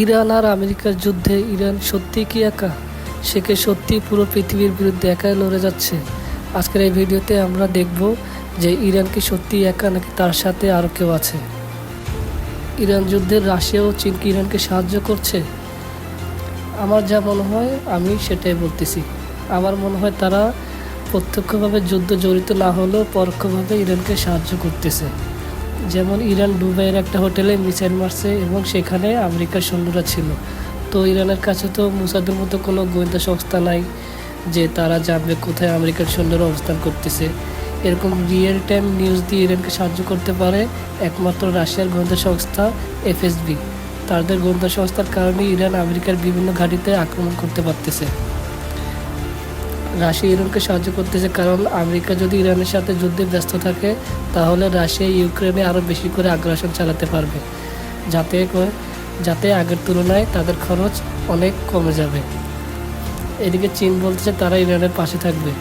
Iran আর আমেরিকার যুদ্ধে Iran সত্যিই কি একা? সে কি সত্যিই পুরো পৃথিবীর বিরুদ্ধে একাই লড়ে যাচ্ছে? আজকের এই ভিডিওতে আমরা দেখব যে ইরান কি সত্যিই একা নাকি তার সাথে আরও কেউ আছে। ইরান যুদ্ধে রাশিয়া ও চীন কি ইরানকে সাহায্য করছে? আমার যা মনে হয় আমি সেটাই বলতেছি। আমার মনে হয় তারা প্রত্যক্ষভাবে যুদ্ধ জড়িত না হলেও পরোক্ষভাবে ইরানকে সাহায্য করতেছে। যেমন ইরান দুবাইয়ের একটা হোটেলে মিসাইল মারছে এবং সেখানে আমেরিকার সৈন্যরা ছিল। তো ইরানের কাছে তো মোসাদের মতো কোনো গোয়েন্দা সংস্থা নাই যে তারা জানবে কোথায় আমেরিকার সৈন্যরা অবস্থান করতেছে। এরকম রিয়েল টাইম নিউজ দিয়ে ইরানকে সাহায্য করতে পারে একমাত্র রাশিয়ার গোয়েন্দা সংস্থা এফএসবি। তাদের গোয়েন্দা সংস্থার কারণে ইরান আমেরিকার বিভিন্ন ঘাঁটিতে আক্রমণ করতে পারতেছে। রাশিয়া ইরানকে সাহায্য করতেছে কারণ আমেরিকা যদি ইরানের সাথে যুদ্ধে ব্যস্ত থাকে তাহলে রাশিয়া ইউক্রেনে আরও বেশি করে আগ্রাসন চালাতে পারবে, যাতে আগের তুলনায় তাদের খরচ অনেক কমে যাবে। এদিকে চীন বলতেছে তারা ইরানের পাশে থাকবে।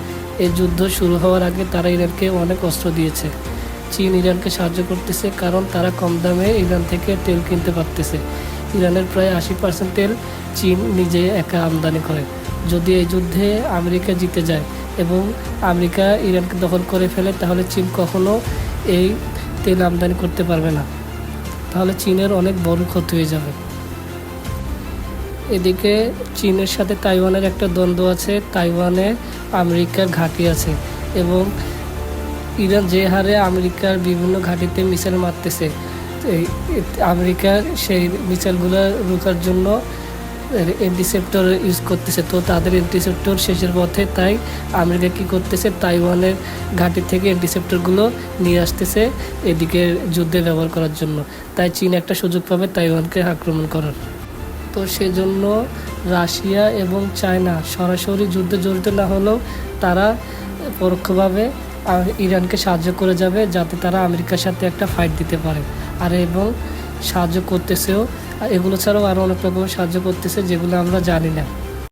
এই যুদ্ধ শুরু হওয়ার আগে তারা ইরানকে অনেক অস্ত্র দিয়েছে। চীন ইরানকে সাহায্য করতেছে কারণ তারা কম দামে ইরান থেকে তেল কিনতে পারতেছে। ইরানের প্রায় 80% তেল চীন নিজে একা আমদানি করে। যদি এই যুদ্ধে আমেরিকা জিতে যায় এবং আমেরিকা ইরানকে দখল করে ফেলে তাহলে চীন কখনো এই তেল আমদানি করতে পারবে না। তাহলে চীনের অনেক বড় ক্ষতি হয়ে যাবে। এদিকে চীনের সাথে তাইওয়ানের একটা দ্বন্দ্ব আছে। তাইওয়ানে আমেরিকার ঘাঁটি আছে এবং ইরান যে হারে আমেরিকার বিভিন্ন ঘাঁটিতে মিসাইল মারতেছে, আমেরিকার সেই মিসাইলগুলো রোকার জন্য অ্যান্টিসেপ্টর ইউজ করতেছে। তো তাদের অ্যান্টিসেপ্টর শেষের পথে, তাই আমেরিকা কী করতেছে, তাইওয়ানের ঘাঁটি থেকে অ্যান্টিসেপ্টরগুলো নিয়ে আসতেছে এদিকে যুদ্ধে ব্যবহার করার জন্য। তাই চীন একটা সুযোগ পাবে তাইওয়ানকে আক্রমণ করার। তো সেজন্য রাশিয়া এবং চায়না সরাসরি যুদ্ধে জড়িত না হলেও তারা পরোক্ষভাবে ইরানকে সাহায্য করে যাবে যাতে তারা আমেরিকার সাথে একটা ফাইট দিতে পারে। আর এবং সাহায্য করতেছেও, এগুলো ছাড়াও আরও অনেক রকমের সাহায্য করতেছে যেগুলো আমরা জানি না।